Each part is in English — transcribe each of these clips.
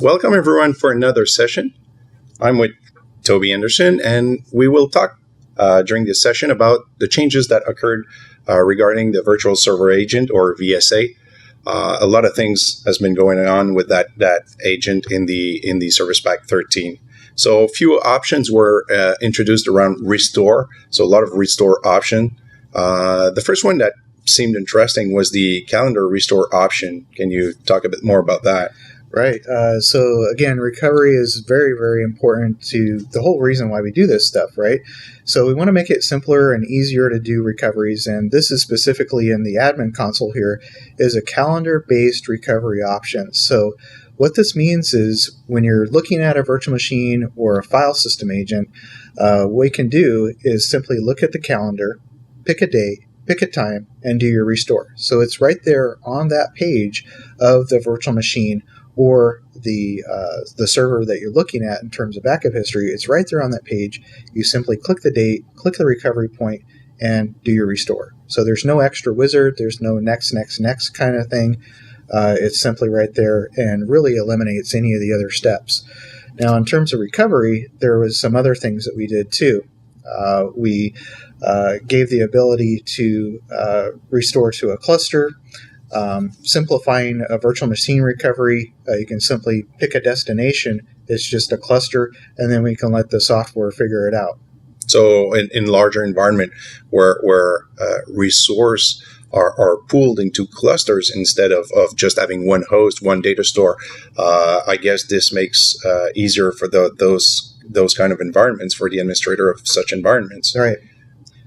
Welcome everyone for another session. I'm with Toby Anderson, and we will talk during this session about the changes that occurred regarding the Virtual Server Agent, or VSA. A lot of things has been going on with that agent in the Service Pack 13. So a few options were introduced around restore. So a lot of restore option. The first one that seemed interesting was the calendar restore option. Can you talk a bit more about that? Right. So again, recovery is very, very important to the whole reason why we do this stuff, right? So we want to make it simpler and easier to do recoveries. And this is specifically in the admin console here is a calendar-based recovery option. So what this means is when you're looking at a virtual machine or a file system agent, what we can do is simply look at the calendar, pick a date, pick a time, and do your restore. So it's right there on that page of the virtual machine or the server that you're looking at in terms of backup history. It's right there on that page. You simply click the date, click the recovery point, and do your restore. So there's no extra wizard. There's no next kind of thing. It's simply right there and really eliminates any of the other steps. Now, in terms of recovery, there was some other things that we did too. We gave the ability to restore to a cluster. Simplifying a virtual machine recovery, you can simply pick a destination. It's just a cluster, and then we can let the software figure it out. So in larger environment where resource are pooled into clusters instead of just having one host, one data store, I guess this makes easier for those kind of environments for the administrator of such environments. Right.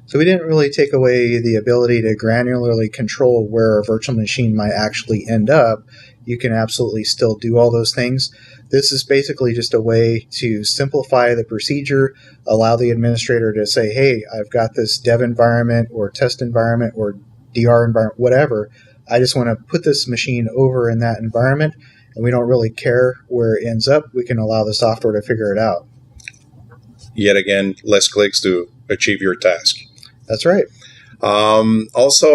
So we didn't really take away the ability to granularly control where a virtual machine might actually end up. You can absolutely still do all those things. This is basically just a way to simplify the procedure, allow the administrator to say, hey, I've got this dev environment or test environment or DR environment, whatever. I just want to put this machine over in that environment, and we don't really care where it ends up. We can allow the software to figure it out. Yet again, less clicks to achieve your task. That's right. Also,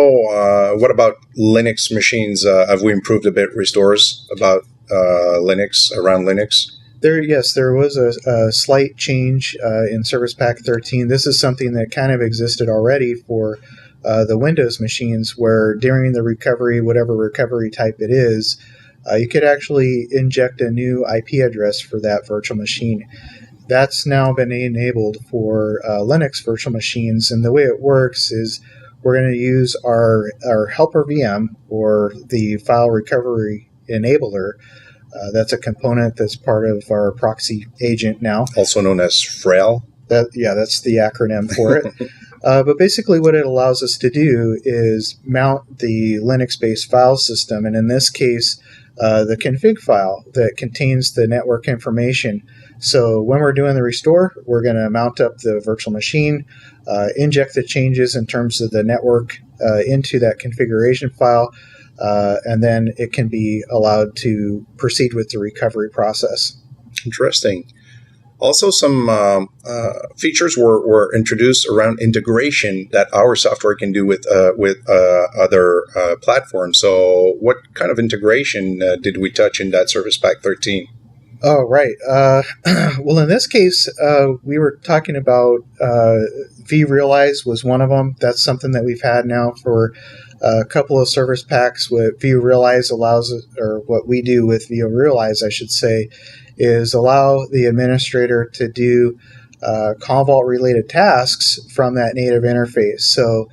what about Linux machines? Have we improved a bit restores about Linux, around Linux? There was a slight change in Service Pack 13. This is something that kind of existed already for the Windows machines, where during the recovery, whatever recovery type it is, you could actually inject a new IP address for that virtual machine. That's now been enabled for Linux virtual machines, and the way it works is we're going to use our helper VM, or the file recovery enabler. That's a component that's part of our proxy agent now. Also known as FRAIL? That's the acronym for it. But basically what it allows us to do is mount the Linux-based file system, and in this case, the config file that contains the network information. So when we're doing the restore, we're going to mount up the virtual machine, inject the changes in terms of the network into that configuration file, and then it can be allowed to proceed with the recovery process. Interesting. Also, some features were introduced around integration that our software can do with other platforms. So what kind of integration did we touch in that Service Pack 13? Oh, right. Well, in this case, we were talking about vRealize was one of them. That's something that we've had now for a couple of service packs. What vRealize allows, or what we do with vRealize, I should say, is allow the administrator to do Commvault-related tasks from that native interface. So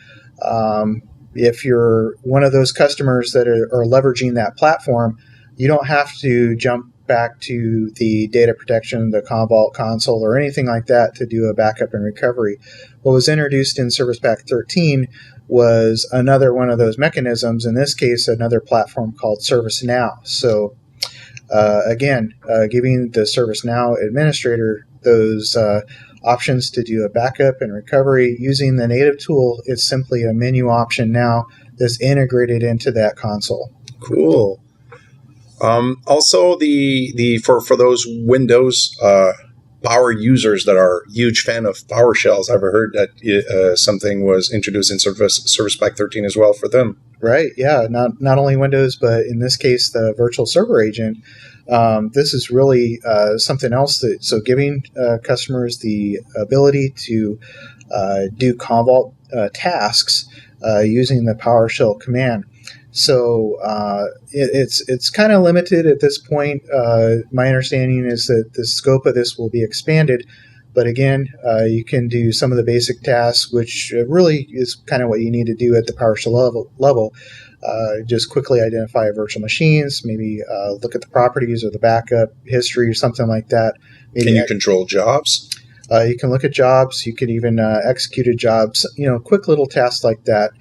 if you're one of those customers that are leveraging that platform, you don't have to jump back to the data protection, the Commvault console, or anything like that to do a backup and recovery. What was introduced in Service Pack 13 was another one of those mechanisms, in this case, another platform called ServiceNow. So again, giving the ServiceNow administrator those options to do a backup and recovery using the native tool. It's simply a menu option now that's integrated into that console. Cool. Also, for those Windows power users that are huge fan of PowerShells. I've heard that something was introduced in Service Pack 13 as well for them. Right. Yeah. Not only Windows, but in this case, the virtual server agent. This is really something else so giving customers the ability to do Commvault tasks using the PowerShell command. So it's kind of limited at this point. My understanding is that the scope of this will be expanded. But again, you can do some of the basic tasks, which really is kind of what you need to do at the PowerShell level. Just quickly identify virtual machines, maybe look at the properties or the backup history or something like that. Maybe can you control jobs? You can look at jobs. You can even execute jobs, quick little tasks like that.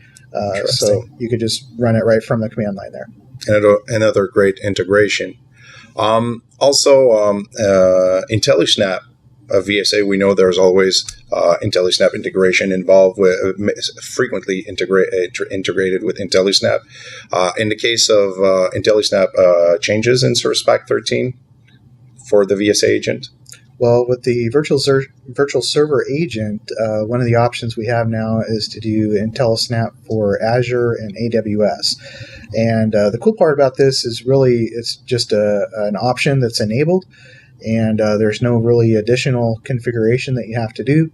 So you could just run it right from the command line there. Another great integration. Also, IntelliSnap. VSA, we know there's always IntelliSnap integration involved with frequently integrated with IntelliSnap. In the case of IntelliSnap changes in Service Pack 13 for the VSA agent? Well, with the virtual server agent, one of the options we have now is to do IntelliSnap for Azure and AWS. And the cool part about this is really it's just an option that's enabled. And there's no really additional configuration that you have to do.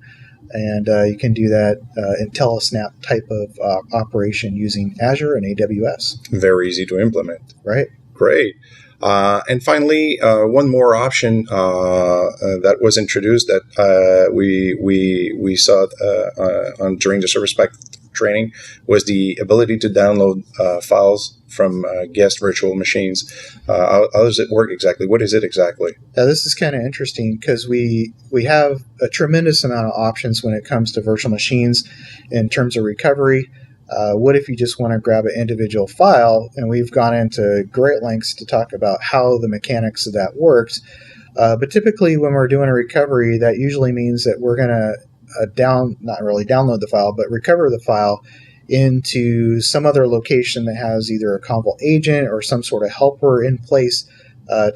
And you can do that IntelliSnap type of operation using Azure and AWS. Very easy to implement. Right. Great. And finally, one more option that was introduced that we saw during the Service Pack training was the ability to download files from guest virtual machines. How does it work exactly? What is it exactly? This is kind of interesting because we have a tremendous amount of options when it comes to virtual machines in terms of recovery. What if you just want to grab an individual file? And we've gone into great lengths to talk about how the mechanics of that works. But typically when we're doing a recovery, that usually means that we're going to not really download the file, but recover the file into some other location that has either a Commvault agent or some sort of helper in place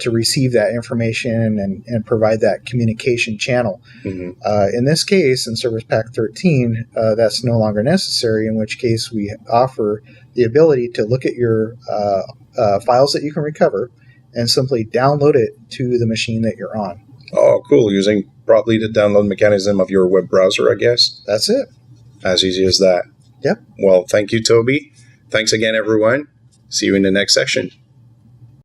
to receive that information and provide that communication channel. Mm-hmm. In this case, in Service Pack 13, that's no longer necessary, in which case we offer the ability to look at your files that you can recover and simply download it to the machine that you're on. Oh, cool. Using probably the download mechanism of your web browser, I guess. That's it. As easy as that. Yep. Well, thank you, Toby. Thanks again, everyone. See you in the next session.